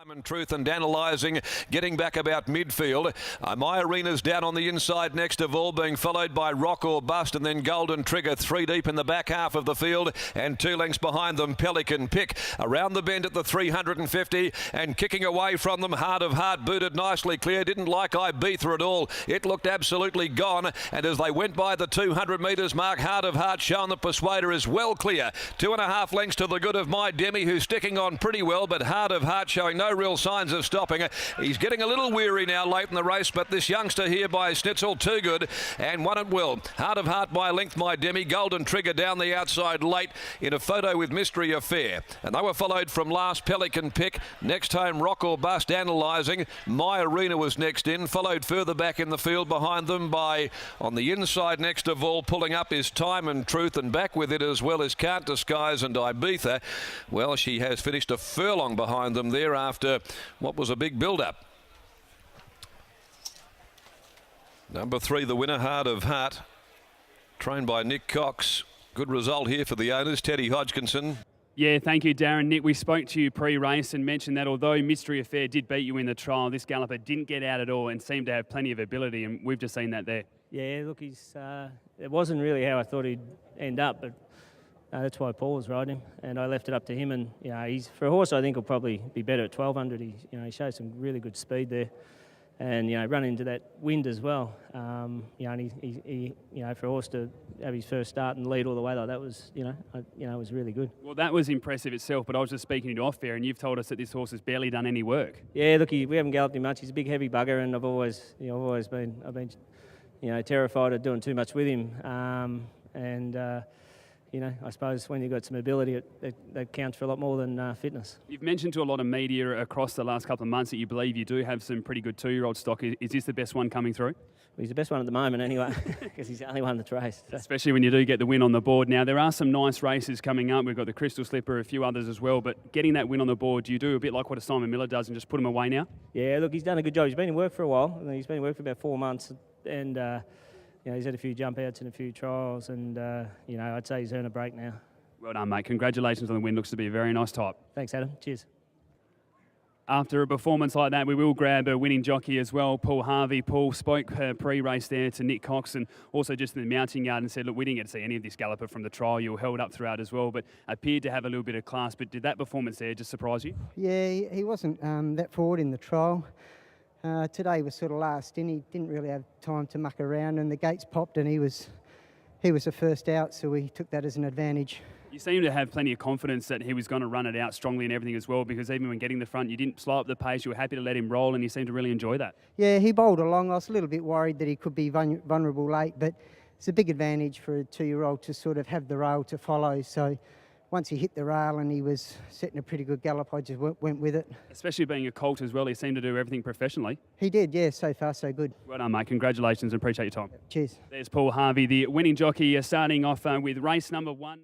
Time and Truth and Analysing, getting back about midfield. My Arena's down on the inside next of all, being followed by Rock or Bust, and then Golden Trigger three deep in the back half of the field, and 2 lengths behind them Pelican Pick. Around the bend at the 350 and kicking away from them, Heart of Heart booted nicely clear. Didn't like Ibiza at all. It looked absolutely gone, and as they went by the 200 metres mark, Heart of Heart showing the Persuader is well clear. 2.5 lengths to the good of My Demi, who's sticking on pretty well, but Heart of Heart showing no real signs of stopping. He's getting a little weary now late in the race, but this youngster here by Schnitzel, too good, and won it well. Heart of Heart by a length, My Demi. Golden Trigger down the outside late in a photo with Mystery Affair, and they were followed from last Pelican Pick. Next home Rock or Bust Analysing. My Arena was next in, followed further back in the field behind them by, on the inside next of all, pulling up is Time and Truth, and back with it as well as Can't Disguise and Ibiza. Well, she has finished a furlong behind them there after what was a big build-up. Number 3, the winner, Heart of Heart, trained by Nick Cox. Good result here for the owners, Teddy Hodgkinson. Yeah, thank you, Darren. Nick, we spoke to you pre-race and mentioned that although Mystery Affair did beat you in the trial, this galloper didn't get out at all and seemed to have plenty of ability, and we've just seen that there. Yeah, look, it wasn't really how I thought he'd end up, but that's why Paul was riding him, and I left it up to him. And he's, for a horse, I think he'll probably be better at 1200. He shows some really good speed there, and running into that wind as well. And he for a horse to have his first start and lead all the way like that was, was really good. Well, that was impressive itself. But I was just speaking to you off there, and you've told us that this horse has barely done any work. Yeah, look, we haven't galloped him much. He's a big, heavy bugger, and I've always been terrified of doing too much with him. I suppose when you've got some ability, that counts for a lot more than fitness. You've mentioned to a lot of media across the last couple of months that you believe you do have some pretty good 2-year-old stock. Is this the best one coming through? Well, he's the best one at the moment anyway, because he's the only one that's raced. So. Especially when you do get the win on the board. Now, there are some nice races coming up. We've got the Crystal Slipper, a few others as well. But getting that win on the board, do you do a bit like what a Simon Miller does and just put him away now? Yeah, look, he's done a good job. He's been in work for a while. He's been in work for about 4 months, and he's had a few jump outs and a few trials, and I'd say he's earned a break now. Well done, mate. Congratulations on the win. Looks to be a very nice type. Thanks, Adam. Cheers. After a performance like that, we will grab a winning jockey as well, Paul Harvey. Paul spoke pre-race there to Nick Cox and also just in the mounting yard and said, look, we didn't get to see any of this galloper from the trial. You were held up throughout as well, but appeared to have a little bit of class. But did that performance there just surprise you? Yeah, he wasn't that forward in the trial. Today was sort of last in. He didn't really have time to muck around, and the gates popped and he was the first out, so we took that as an advantage. You seem to have plenty of confidence that he was going to run it out strongly and everything as well, because even when getting the front, you didn't slow up the pace. You were happy to let him roll, and you seemed to really enjoy that. Yeah, he bowled along. I was a little bit worried that he could be vulnerable late, but it's a big advantage for a 2-year-old to sort of have the rail to follow. So once he hit the rail and he was setting a pretty good gallop, I just went with it. Especially being a colt as well, he seemed to do everything professionally. He did, yeah, so far so good. Well done, mate. Congratulations and appreciate your time. Cheers. There's Paul Harvey, the winning jockey, starting off with race number 1.